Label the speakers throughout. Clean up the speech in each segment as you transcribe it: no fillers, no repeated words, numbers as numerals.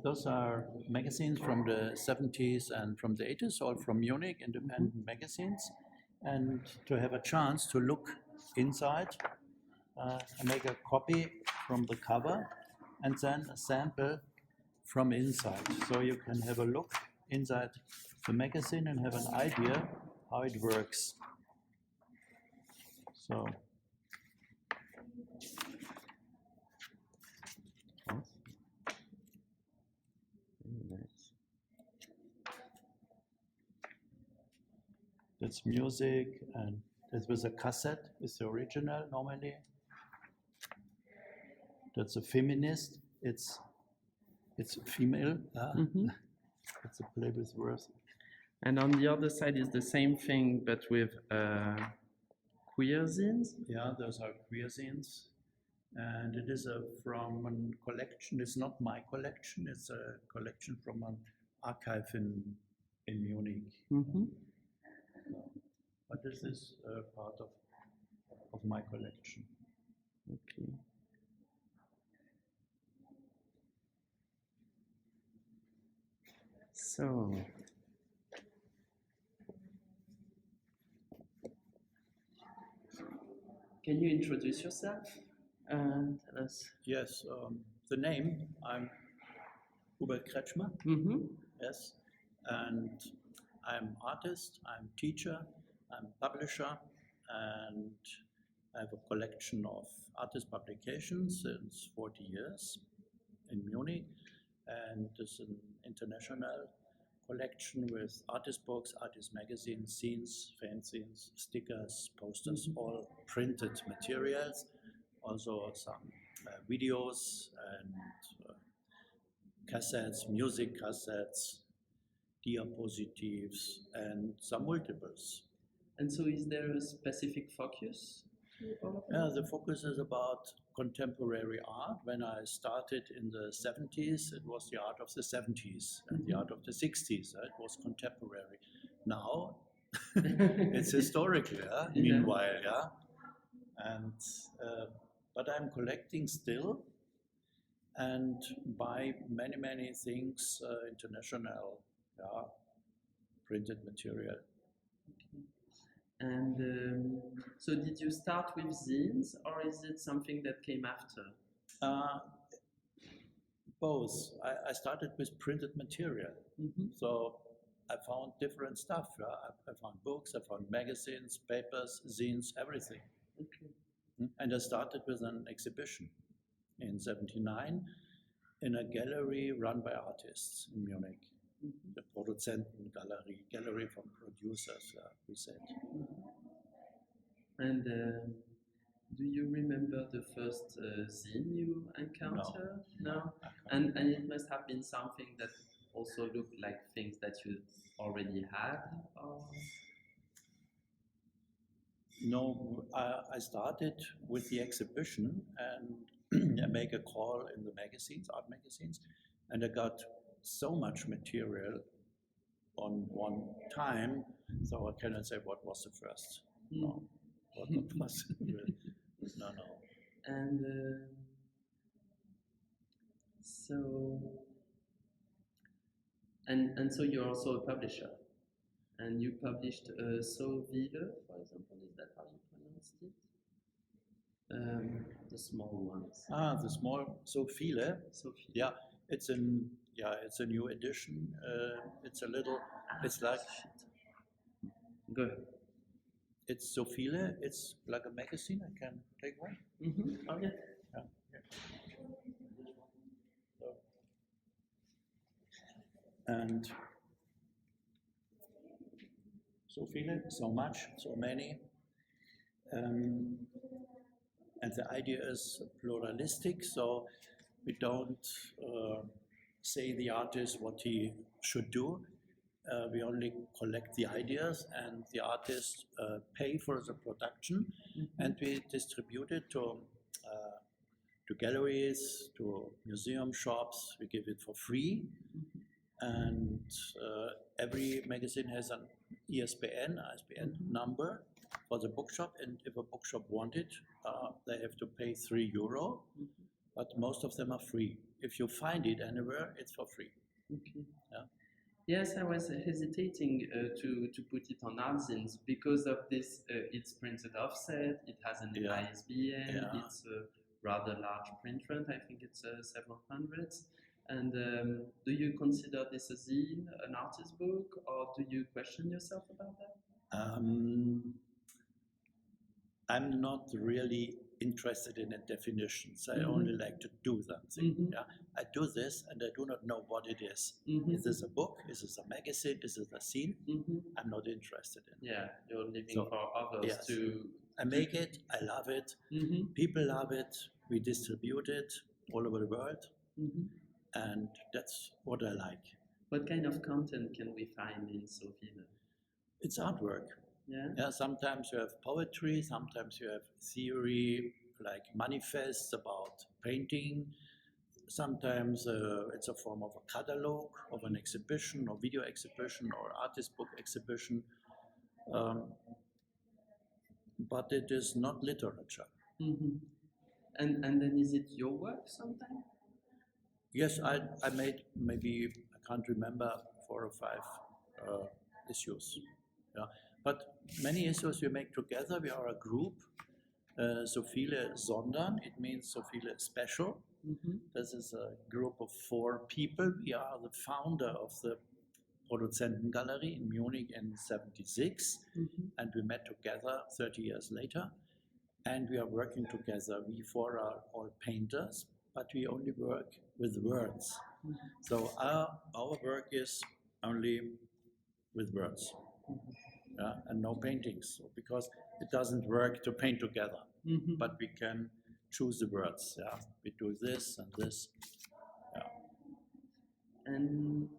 Speaker 1: Those are magazines from the 70s and from the 80s, all from Munich, independent magazines. And to have a chance to look inside, I make a copy from the cover and then a sample from inside. So you can have a look inside the magazine and have an idea how it works. So. Nice. That's music, and this was a cassette, is the original normally. That's a feminist, it's female. It's a play with words.
Speaker 2: And on the other side is the same thing, but with queer zines?
Speaker 1: Yeah, those are queer zines. And it is from a collection. It's not my collection. It's a collection from an archive in Munich. But this is part of my collection.
Speaker 2: Okay. So. Can you introduce yourself and tell us?
Speaker 1: Yes, the name, I'm Hubert Kretschmer. Yes, and I'm artist, I'm teacher, I'm publisher, and I have a collection of artist publications since 40 years in Munich, and it's an international collection with artist books, artist magazines, zines, fanzines, stickers, posters, all printed materials, also some videos and cassettes, music cassettes, diapositives, and some multiples.
Speaker 2: And so is there a specific focus?
Speaker 1: Yeah, the focus is about contemporary art. When I started in the 70s, it was the art of the 70s and the art of the 60s. It was contemporary. Now, it's historical, meanwhile, And, but I'm collecting still and buy many, many things, international, printed material.
Speaker 2: And so did you start with zines, or is it something that came after?
Speaker 1: Both. I started with printed material. So I found different stuff. I found books, I found magazines, papers, zines, everything.
Speaker 2: Okay.
Speaker 1: And I started with an exhibition in '79 in a gallery run by artists in Munich. The Produzentengallery, gallery from producers, we said.
Speaker 2: And do you remember the first zine you encountered? No. And it must have been something that also looked like things that you already had? Or?
Speaker 1: No, I started with the exhibition and I make a call in the magazines, art magazines, and I got so much material on one time, so I cannot say what was the first. No, what was no.
Speaker 2: And so you're also a publisher, and you published So Viele, for example. Is that how you pronounced it? The small ones.
Speaker 1: The small So Viele.
Speaker 2: So Viele.
Speaker 1: Yeah, it's a new edition. It's a little. It's like.
Speaker 2: Go ahead.
Speaker 1: It's So Viele. It's like a magazine. I can take one.
Speaker 2: Okay.
Speaker 1: Yeah. And so viele, so much, so many. And the idea is pluralistic, so we don't say the artist what he should do. We only collect the ideas, and the artists pay for the production, and we distribute it to galleries, to museum shops. We give it for free. And every magazine has an ISBN number for the bookshop, and if a bookshop wants it, they have to pay €3. but most of them are free. If you find it anywhere, it's for free.
Speaker 2: Okay.
Speaker 1: Yeah.
Speaker 2: Yes, I was hesitating to put it on ARTZINES because of this. It's printed offset. It has an ISBN.
Speaker 1: Yeah.
Speaker 2: It's a rather large print run. I think it's several hundreds. And do you consider this a zine, an artist book, or do you question yourself about that?
Speaker 1: I'm not really interested in definitions. I only like to do something. Yeah, I do this and I do not know what it is. Is this a book? Is this a magazine? Is this a scene? I'm not interested in.
Speaker 2: Yeah, you're living for others to.
Speaker 1: I make it. I love it. People love it. We distribute it all over the world, and that's what I like.
Speaker 2: What kind of content can we find in Sophia?
Speaker 1: It's artwork.
Speaker 2: Yeah.
Speaker 1: Sometimes you have poetry, sometimes you have theory, like manifests about painting. Sometimes it's a form of a catalog of an exhibition or video exhibition or artist book exhibition. But it is not literature.
Speaker 2: And then is it your work sometimes?
Speaker 1: Yes, I made maybe, I can't remember, 4 or 5 issues. Yeah. But many issues we make together. We are a group, so viele sondern, it means so viele special. This is a group of 4 people. We are the founder of the Produzentengalerie in Munich in '76, and we met together 30 years later, and we are working together. We 4 are all painters, but we only work with words. So our work is only with words. And no paintings, because it doesn't work to paint together. But we can choose the words. Yeah, we do this and this. Yeah.
Speaker 2: And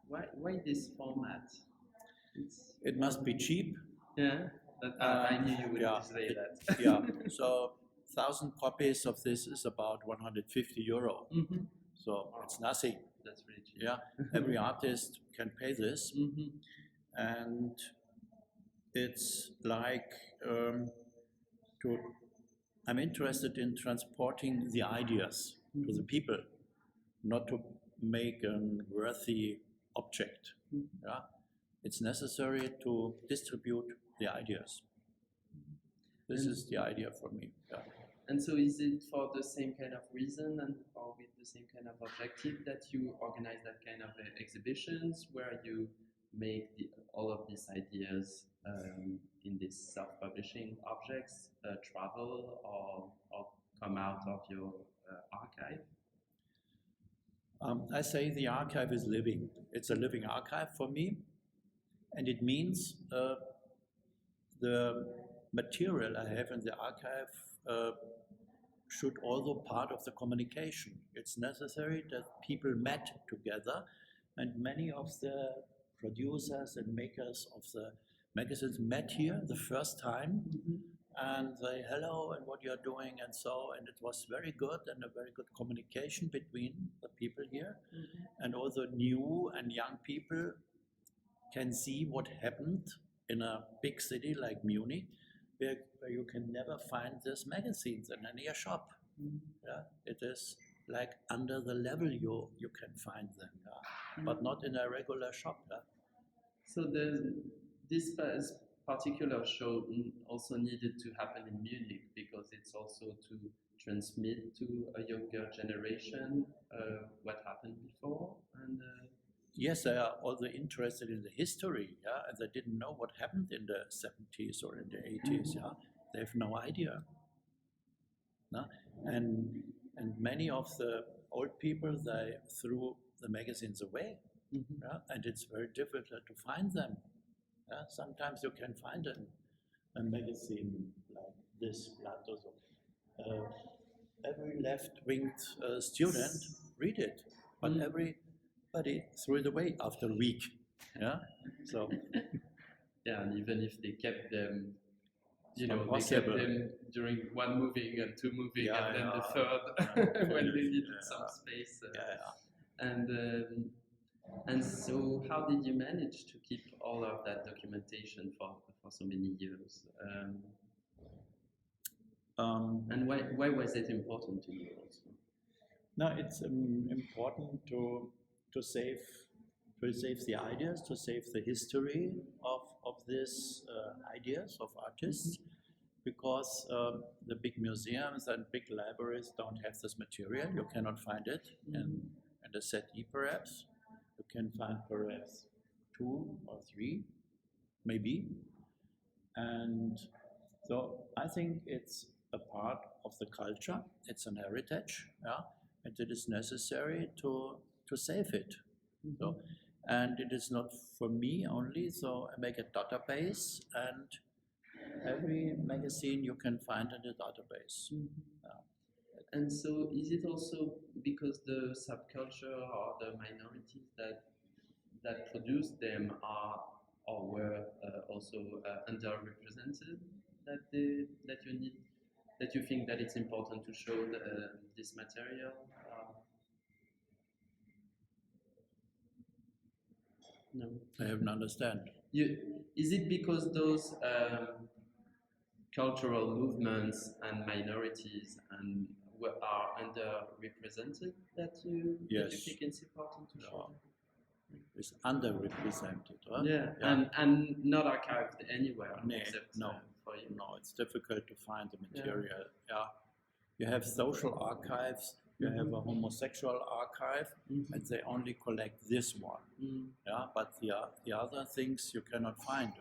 Speaker 2: why this format?
Speaker 1: It must be cheap.
Speaker 2: Yeah, I knew you would say that.
Speaker 1: Yeah. So 1,000 copies of this is about 150 euro. So it's nothing.
Speaker 2: That's really cheap.
Speaker 1: Yeah. Every artist can pay this, and it's like I'm interested in transporting the ideas to the people, not to make a worthy object. Yeah, it's necessary to distribute the ideas. This is the idea for me. Yeah.
Speaker 2: And so is it for the same kind of reason and or with the same kind of objective that you organize that kind of exhibitions where you make all of these ideas in these self-publishing objects travel or come out of your archive?
Speaker 1: I say the archive is living. It's a living archive for me, and it means the material I have in the archive should also part of the communication. It's necessary that people met together, and many of the producers and makers of the magazines met here the first time, and they, hello, and what you're doing, and so, and it was very good, and a very good communication between the people here. And also new and young people can see what happened in a big city like Munich, where you can never find these magazines in any shop. Yeah, it is like under the level you can find them, but not in a regular shop.
Speaker 2: So this particular show also needed to happen in Munich because it's also to transmit to a younger generation what happened before. And
Speaker 1: yes, they are also interested in the history, and they didn't know what happened in the 70s or in the 80s. They have no idea. And many of the old people, they threw the magazines away, and it's very difficult to find them. Sometimes you can find a magazine like this, every left-winged student read it, but everybody threw it away after a week. So
Speaker 2: yeah, and even if they kept them, they kept them during 1 moving and 2 moving, and then the 3rd when they needed some space. And so, how did you manage to keep all of that documentation for so many years? And why was it important to you also?
Speaker 1: No, it's important to save the ideas, to save the history of these ideas of artists, because the big museums and big libraries don't have this material. You cannot find it in the SETI perhaps. You can find perhaps 2 or 3, maybe. And so I think it's a part of the culture. It's an heritage, yeah, and it is necessary to save it. So, and it is not for me only. So I make a database, and every magazine you can find in the database.
Speaker 2: And so, is it also because the subculture or the minorities that produce them are or were also underrepresented that you think that it's important to show this material? No,
Speaker 1: I don't understand.
Speaker 2: Is it because those cultural movements and minorities are underrepresented that you think it's important to show?
Speaker 1: It's underrepresented, right?
Speaker 2: Yeah. And not archived anywhere except for you.
Speaker 1: No, it's difficult to find the material. Yeah. You have social archives, you have a homosexual archive, and they only collect this one. Yeah, but the other things you cannot find.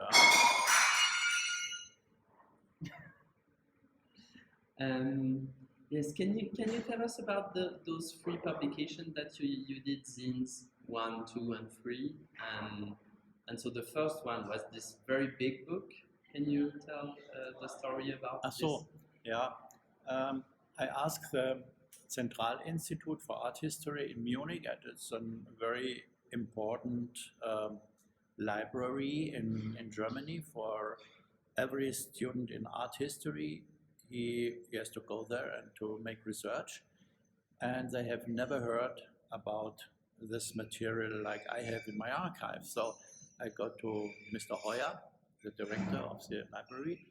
Speaker 2: Yes, can you tell us about those 3 publications that you did, Zines 1, 2, and 3, and so the first one was this very big book. Can you tell the story about this?
Speaker 1: So, yeah, I asked the Zentralinstitut for Art History in Munich, and it's a very important library in Germany for every student in art history. He has to go there and to make research, and they have never heard about this material like I have in my archive. So I go to Mr. Hoyer, the director of the library,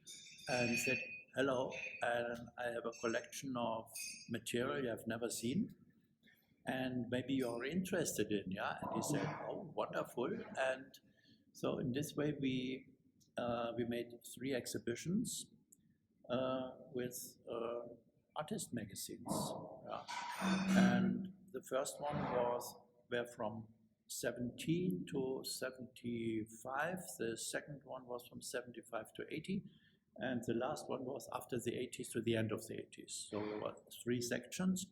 Speaker 1: and said, hello, and I have a collection of material you have never seen, and maybe you're interested in, yeah? And he said, oh, wonderful. And so in this way we made 3 exhibitions with artist magazines. Yeah. And the first one were from 17 to 75, the second one was from 75 to 80, and the last one was after the 80s to the end of the 80s. So there were 3 sections,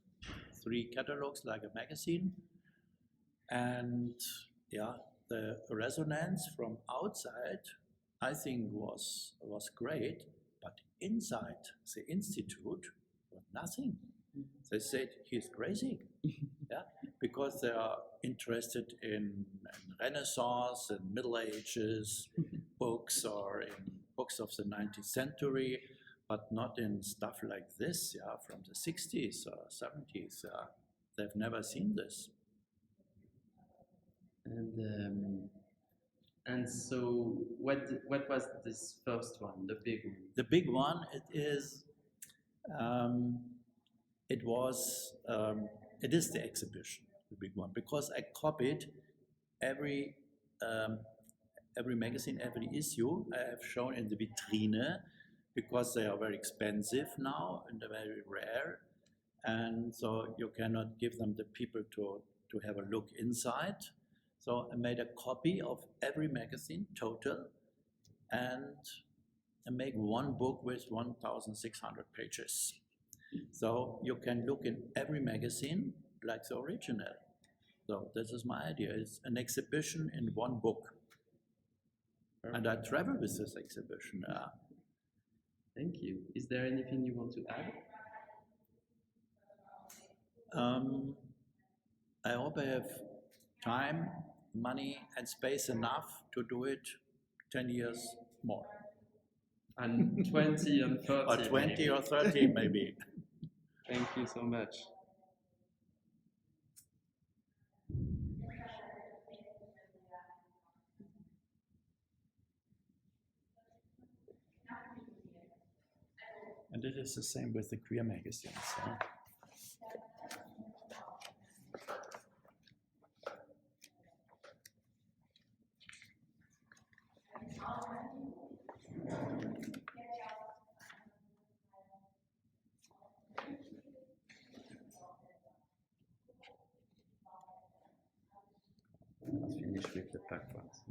Speaker 1: 3 catalogs like a magazine, and yeah, the resonance from outside I think was great, but inside the institute was nothing. They said he's crazy, yeah, because they are interested in Renaissance and Middle Ages books, or in books of the 19th century, but not in stuff like this, yeah, from the 60s or 70s. They've never seen this.
Speaker 2: And so, what was this first one, the big one?
Speaker 1: The big one, it is the exhibition, the big one, because I copied every magazine, every issue I have shown in the vitrine, because they are very expensive now and they're very rare, and so you cannot give them the people to have a look inside. So I made a copy of every magazine total, and I make one book with 1,600 pages. So you can look in every magazine like the original. So this is my idea. It's an exhibition in one book. And I travel with this exhibition.
Speaker 2: Thank you. Is there anything you want to add?
Speaker 1: I hope I have time, money, and space enough to do it 10 years more.
Speaker 2: And 20 and 30.
Speaker 1: Or 20 maybe. Or 30 maybe.
Speaker 2: Thank you so much.
Speaker 1: And it is the same with the queer magazines.
Speaker 2: finish with the purpose.